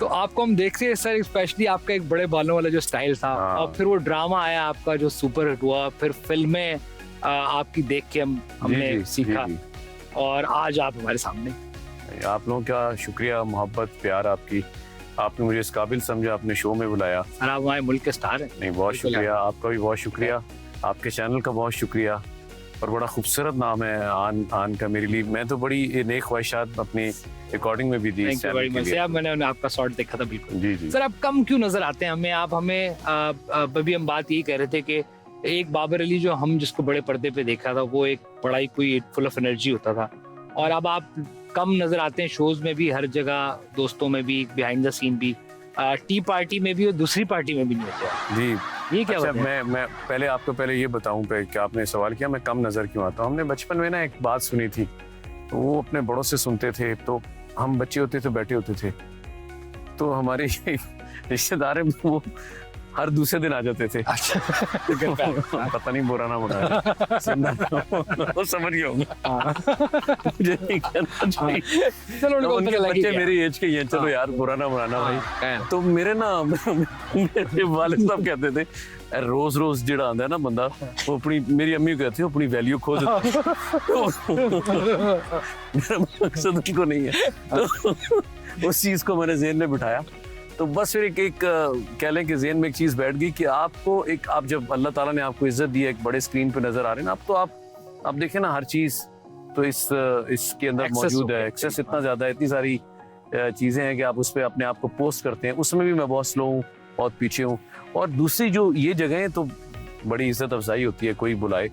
तो आपको हम देखते हैं सर, स्पेशली आपका एक बड़े बालों वाला जो स्टाइल था, हाँ। और फिर वो ड्रामा आया आपका जो सुपर हिट हुआ, फिर फिल्में आपकी देख के हमने जी, सीखा, जी। और आज आप हमारे सामने। आप लोगों का शुक्रिया, मोहब्बत, प्यार आपकी। आपने मुझे इस काबिल समझा, अपने शो में बुलाया। सर आप हमारे मुल्क के स्टार हैं। नहीं, बहुत बिल्कुल शुक्रिया, आपका भी बहुत शुक्रिया, आपके चैनल का बहुत शुक्रिया। और बड़ा खूबसूरत नाम है आन का मेरे लिए। मैं तो बड़ी नेक ख्वाहिशात अपनी रिकॉर्डिंग में भी दी इस थैंक यू वेरी चैनल के मच। लिए। अब मैंने आपका शॉट देखा था, बिल्कुल। जी जी। सर आप कम क्यों नजर आते हैं हमें? आप हमें अभी हम बात यही कह रहे थे कि एक बाबर अली जो हम जिसको बड़े पर्दे पे देखा था, वो एक बड़ा ही कोई फुल ऑफ एनर्जी होता था, और अब आप कम नजर आते हैं शोज में भी, हर जगह, दोस्तों में भी, बिहाइंड द सीन भी, टी पार्टी में भी और दूसरी पार्टी में भी नहीं होते आप। जी। ये क्या अच्छा, वजह है? मैं पहले आपको पहले ये बताऊं पे कि आपने सवाल किया मैं कम नज़र क्यों आता हूं। हमने बचपन में ना एक बात सुनी थी, तो वो अपने बड़ों से सुनते थे, तो हम बच्चे होते थे, बैठे होते थे, तो हमारे रिश्तेदार हैं, वो हर दूसरे दिन आ जाते थे। अच्छा पता नहीं बुरा ना बना सुनना वो समझ गया होगा। मुझे नहीं कहना चाहिए। चलो तो उनको उनके पता लग ही बच्चे गया। मेरी एज के ही हैं, चलो हाँ। यार बुरा ना बनाना भाई। हाँ। तो मेरे ना मेरे वालिद साहब कहते थे, रोज रोज जिहड़ा आंदा है ना बंदा, वो अपनी, मेरी अम्मी कहती है, अपनी वैल्यू खो देता है। मेरा मकसद उनको नहीं है, तो उस चीज को मैंने जेहन में बिठाया। तो बस फिर एक कह लें कि जेहन में एक चीज बैठ गई कि आपको एक, आप जब अल्लाह ताला ने आपको इज्जत दी है, एक बड़े स्क्रीन पे नजर आ रहे हैं ना, अब तो आप देखें ना, हर चीज तो इसके अंदर Access मौजूद हो है। गया। एक्सेस इतना ज्यादा है, इतनी सारी चीजें हैं कि आप उस पर अपने आप को पोस्ट करते हैं। उसमें भी मैं बहुत स्लो हूँ, बहुत पीछे हूँ। और दूसरी जो ये जगह है, तो बड़ी इज्जत अफजाई होती है, कोई बुलाए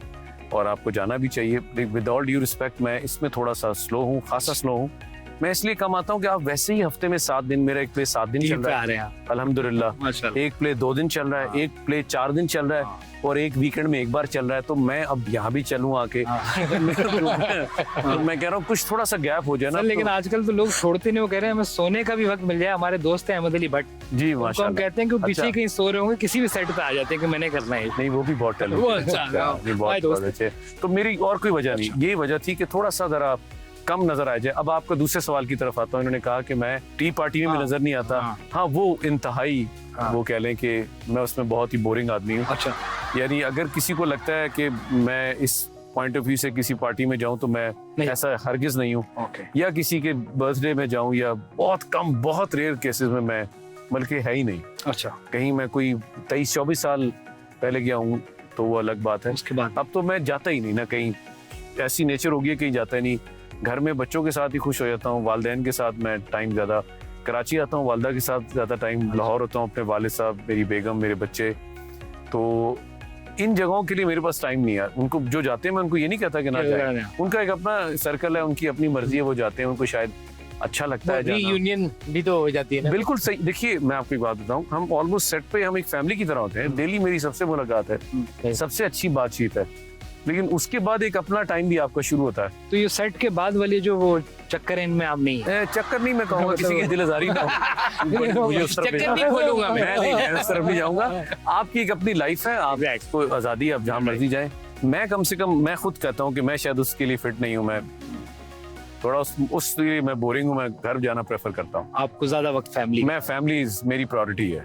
और आपको जाना भी चाहिए। विद ऑल ड्यू रिस्पेक्ट, मैं इसमें थोड़ा सा स्लो हूँ, खासा स्लो हूँ। मैं इसलिए कम आता हूँ कि आप वैसे ही हफ्ते में 7 दिन, मेरा एक प्ले 7 दिन चल रहा आ है रहे हैं आप, अल्हम्दुलिल्लाह। माशाल्लाह। एक प्ले 2 दिन चल रहा हाँ। है, एक प्ले 4 दिन चल रहा है, और एक वीकेंड में एक बार चल रहा है। तो मैं अब यहाँ भी चलूँ आके, तो मैं कह रहा हूँ कुछ थोड़ा सा गैप हो जाए ना। सर लेकिन आजकल तो लोग छोड़ते नहीं, वो कह रहे हैं हमें सोने का भी वक्त मिल जाए। हमारे दोस्त हैं अहमद अली भट्ट, जी उनको हम माशाल्लाह। कहते हैं कि वो पीछे अच्छा। कहीं सो रहे होंगे, किसी भी सेट पे आ जाते हैं कि मैंने करना है। नहीं, वो भी बहुत टैलेंटेड वो है। अच्छा, ये हमारे बहुत दोस्त अच्छे। तो मेरी और कोई वजह नहीं, यही वजह थी कि थोड़ा सा जरा कम नजर आ जाए। अब आपका दूसरे सवाल की तरफ आता हूँ। इन्होंने कहा कि मैं टी पार्टी में भी हाँ। नजर नहीं आता। हाँ। हाँ, वो इंतहाई, हाँ। वो कह लें कि मैं उसमें बहुत ही बोरिंग आदमी हूँ। अच्छा, यानी अगर किसी को लगता है कि मैं इस पॉइंट ऑफ व्यू से किसी पार्टी में जाऊं, तो मैं नहीं। ऐसा हरगिज नहीं हूँ। ओके। या किसी के बर्थडे में जाऊं, या बहुत कम, बहुत रेयर केसेस में मैं, बल्कि है ही नहीं। अच्छा, कहीं मैं कोई 23-24 साल पहले गया हूँ तो वो अलग बात है। उसके बाद अब तो मैं जाता ही नहीं ना कहीं, ऐसी नेचर हो गई है कहीं जाता ही नहीं। घर में बच्चों के साथ ही खुश हो जाता हूँ, वालिदैन के साथ मैं टाइम ज़्यादा, कराची आता हूँ वालदा के साथ ज़्यादा टाइम, लाहौर होता हूँ अपने वालिद साहब, मेरी बेगम, मेरे बच्चे। तो इन जगहों के लिए मेरे पास टाइम नहीं है। उनको जो जाते हैं, मैं उनको ये नहीं कहता कि ना जाए, उनका एक अपना सर्कल है, उनकी अपनी मर्जी है, वो जाते हैं, उनको शायद अच्छा लगता है जाना। रीयूनियन भी तो हो जाती है ना। बिल्कुल सही। देखिए मैं आपको एक बात बताऊं, हम ऑलमोस्ट सेट पे हम एक फैमिली की तरह होते हैं। डेली मेरी सबसे मुलाकात है, सबसे अच्छी बातचीत है, लेकिन उसके बाद एक अपना टाइम भी आपका शुरू होता है। तो ये सेट के बाद वाले जो वो चक्कर है, इनमें आप नहीं है। चक्कर नहीं मैं कहूँगा, किसी की दिलआजारी ना हो। मुझे उस तरफ चक्कर नहीं खोलूंगा मैं। मैं उस तरफ नहीं जाऊंगा। आपकी एक अपनी लाइफ है, आपको आज़ादी है, आप जहाँ मर्जी जाए। मैं कम से कम, मैं खुद कहता हूँ कि मैं शायद उसके लिए फिट नहीं हूँ। मैं थोड़ा उसके लिए मैं बोरिंग हूँ। मैं घर जाना प्रेफर करता हूँ। आपको ज्यादा वक्त फैमिली मैं, फैमिली मेरी प्रायोरिटी है।